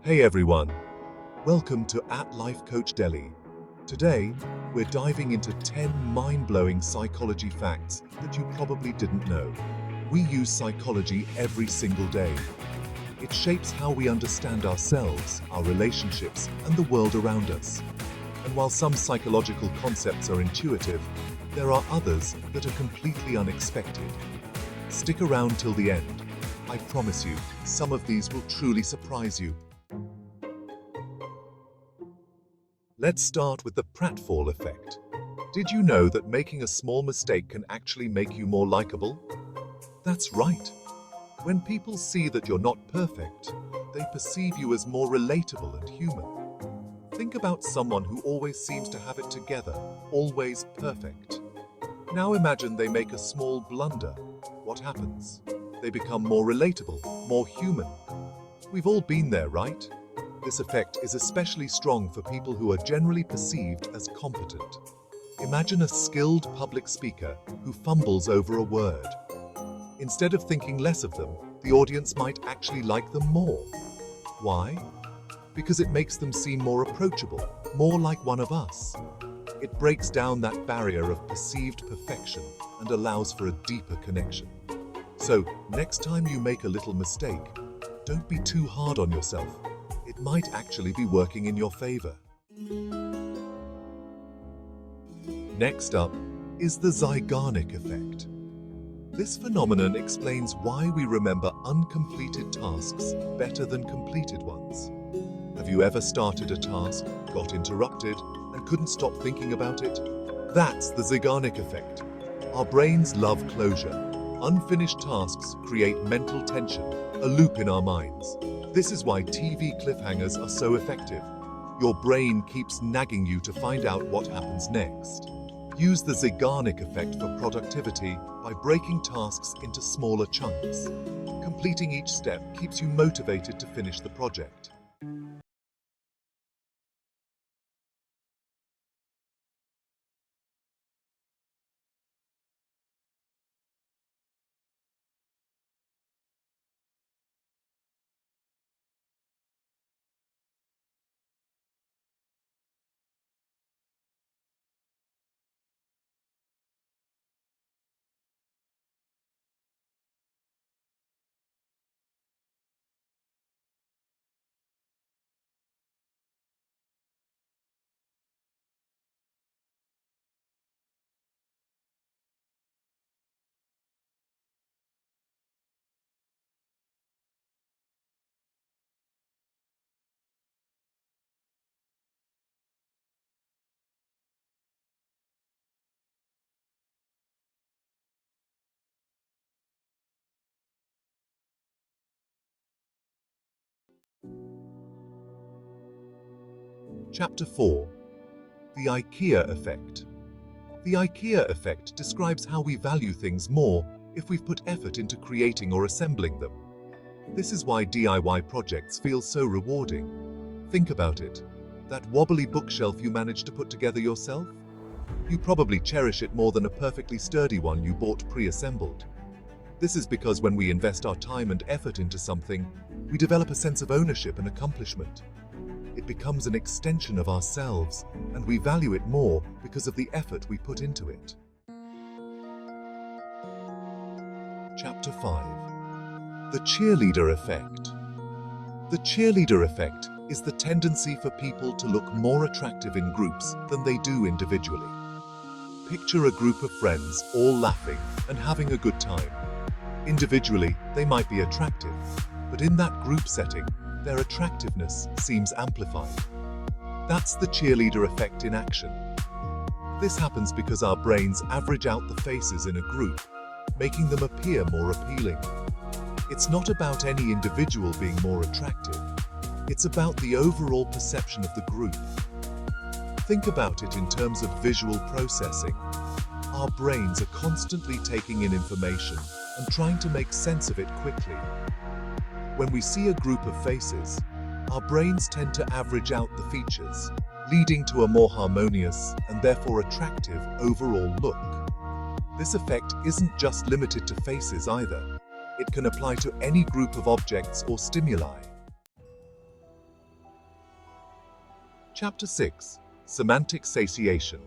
Hey everyone, welcome to Life Coach Delhi. Today, we're diving into 10 mind-blowing psychology facts that you probably didn't know. We use psychology every single day. It shapes how we understand ourselves, our relationships, and the world around us. And while some psychological concepts are intuitive, there are others that are completely unexpected. Stick around till the end. I promise you, some of these will truly surprise you. Let's start with the pratfall effect. Did you know that making a small mistake can actually make you more likable? That's right. When people see that you're not perfect, they perceive you as more relatable and human. Think about someone who always seems to have it together, always perfect. Now imagine they make a small blunder. What happens? They become more relatable, more human. We've all been there, right? This effect is especially strong for people who are generally perceived as competent. Imagine a skilled public speaker who fumbles over a word. Instead of thinking less of them, the audience might actually like them more. Why? Because it makes them seem more approachable, more like one of us. It breaks down that barrier of perceived perfection and allows for a deeper connection. So, next time you make a little mistake, don't be too hard on yourself. It might actually be working in your favor. Next up is the Zeigarnik effect. This phenomenon explains why we remember uncompleted tasks better than completed ones. Have you ever started a task, got interrupted, and couldn't stop thinking about it? That's the Zeigarnik effect. Our brains love closure. Unfinished tasks create mental tension, a loop in our minds. This is why TV cliffhangers are so effective. Your brain keeps nagging you to find out what happens next. Use the Zeigarnik effect for productivity by breaking tasks into smaller chunks. Completing each step keeps you motivated to finish the project. Chapter 4. The IKEA effect. The IKEA effect describes how we value things more if we've put effort into creating or assembling them. This is why DIY projects feel so rewarding. Think about it. That wobbly bookshelf you managed to put together yourself? You probably cherish it more than a perfectly sturdy one you bought pre-assembled. This is because when we invest our time and effort into something, we develop a sense of ownership and accomplishment. It becomes an extension of ourselves, and we value it more because of the effort we put into it. Chapter 5. The cheerleader effect. The cheerleader effect is the tendency for people to look more attractive in groups than they do individually. Picture a group of friends all laughing and having a good time. Individually, they might be attractive, but in that group setting, their attractiveness seems amplified. That's the cheerleader effect in action. This happens because our brains average out the faces in a group, making them appear more appealing. It's not about any individual being more attractive. It's about the overall perception of the group. Think about it in terms of visual processing. Our brains are constantly taking in information and trying to make sense of it quickly. When we see a group of faces, our brains tend to average out the features, leading to a more harmonious and therefore attractive overall look. This effect isn't just limited to faces either. It can apply to any group of objects or stimuli. Chapter 6. Semantic satiation.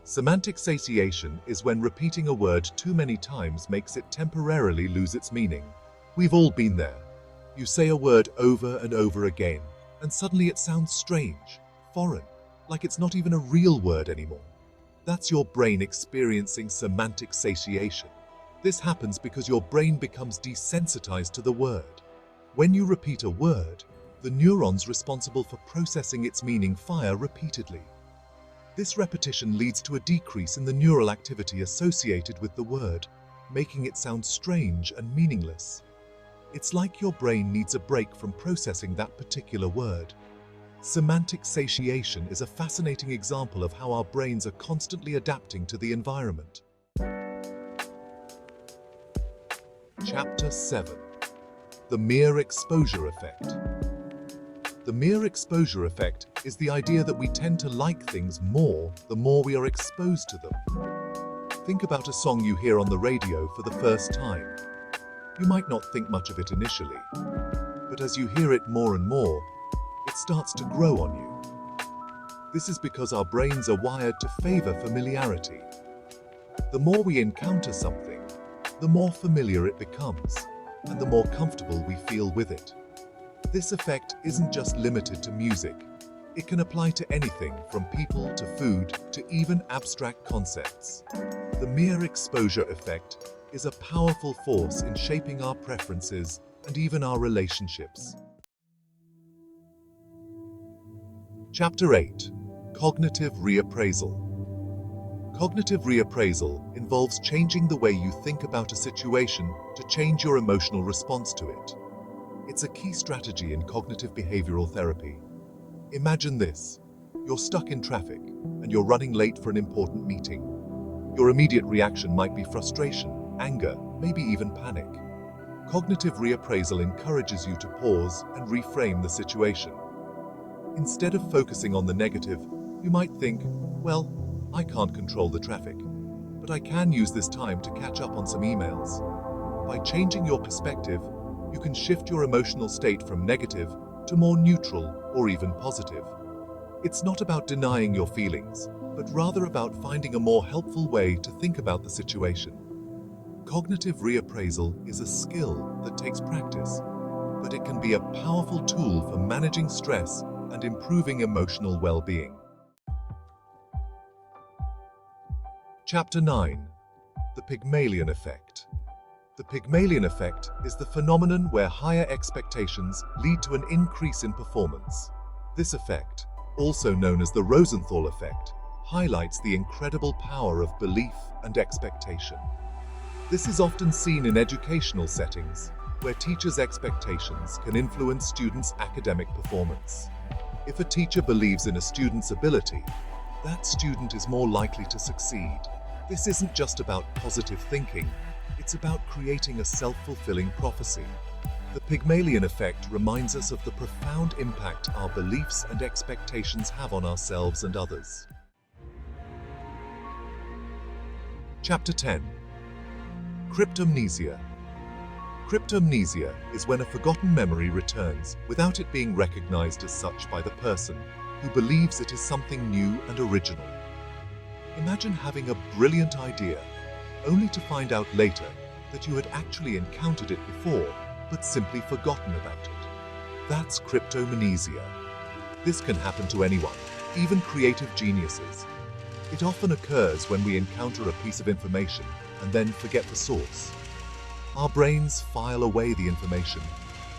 Semantic satiation is when repeating a word too many times makes it temporarily lose its meaning. We've all been there. You say a word over and over again, and suddenly it sounds strange, foreign, like it's not even a real word anymore. That's your brain experiencing semantic satiation. This happens because your brain becomes desensitized to the word. When you repeat a word, the neurons responsible for processing its meaning fire repeatedly. This repetition leads to a decrease in the neural activity associated with the word, making it sound strange and meaningless. It's like your brain needs a break from processing that particular word. Semantic satiation is a fascinating example of how our brains are constantly adapting to the environment. Chapter 7. The mere exposure effect. The mere exposure effect is the idea that we tend to like things more the more we are exposed to them. Think about a song you hear on the radio for the first time. You might not think much of it initially, but as you hear it more and more, it starts to grow on you. This is because our brains are wired to favor familiarity. The more we encounter something, the more familiar it becomes, and the more comfortable we feel with it. This effect isn't just limited to music. It can apply to anything from people to food to even abstract concepts. The mere exposure effect is a powerful force in shaping our preferences and even our relationships. Chapter 8. Cognitive reappraisal. Cognitive reappraisal involves changing the way you think about a situation to change your emotional response to it. It's a key strategy in cognitive behavioral therapy. Imagine this. You're stuck in traffic and you're running late for an important meeting. Your immediate reaction might be frustration, anger, maybe even panic. Cognitive reappraisal encourages you to pause and reframe the situation. Instead of focusing on the negative, you might think, well, I can't control the traffic, but I can use this time to catch up on some emails. By changing your perspective, you can shift your emotional state from negative to more neutral or even positive. It's not about denying your feelings, but rather about finding a more helpful way to think about the situation. Cognitive reappraisal is a skill that takes practice, but it can be a powerful tool for managing stress and improving emotional well-being. Chapter 9. The Pygmalion Effect. The Pygmalion effect is the phenomenon where higher expectations lead to an increase in performance. This effect, also known as the Rosenthal effect, highlights the incredible power of belief and expectation. This is often seen in educational settings, where teachers' expectations can influence students' academic performance. If a teacher believes in a student's ability, that student is more likely to succeed. This isn't just about positive thinking. It's about creating a self-fulfilling prophecy. The Pygmalion effect reminds us of the profound impact our beliefs and expectations have on ourselves and others. Chapter 10. Cryptomnesia. Cryptomnesia is when a forgotten memory returns without it being recognized as such by the person who believes it is something new and original. Imagine having a brilliant idea, only to find out later that you had actually encountered it before, but simply forgotten about it. That's cryptomnesia. This can happen to anyone, even creative geniuses. It often occurs when we encounter a piece of information and then forget the source. Our brains file away the information,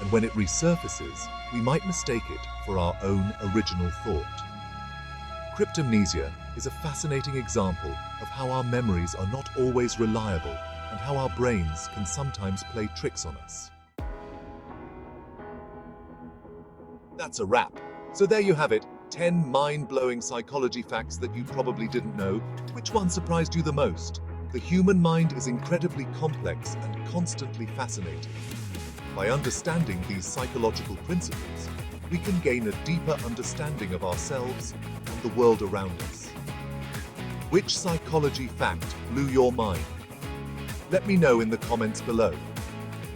and when it resurfaces, we might mistake it for our own original thought. Cryptomnesia is a fascinating example of how our memories are not always reliable and how our brains can sometimes play tricks on us. That's a wrap. So there you have it, 10 mind-blowing psychology facts that you probably didn't know. Which one surprised you the most? The human mind is incredibly complex and constantly fascinating. By understanding these psychological principles, we can gain a deeper understanding of ourselves and the world around us. Which psychology fact blew your mind? Let me know in the comments below.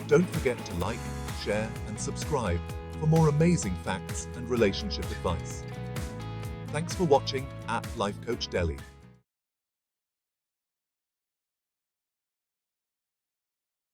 Don't forget to like, share, and subscribe for more amazing facts and relationship advice. Thanks for watching at Life Coach Delhi.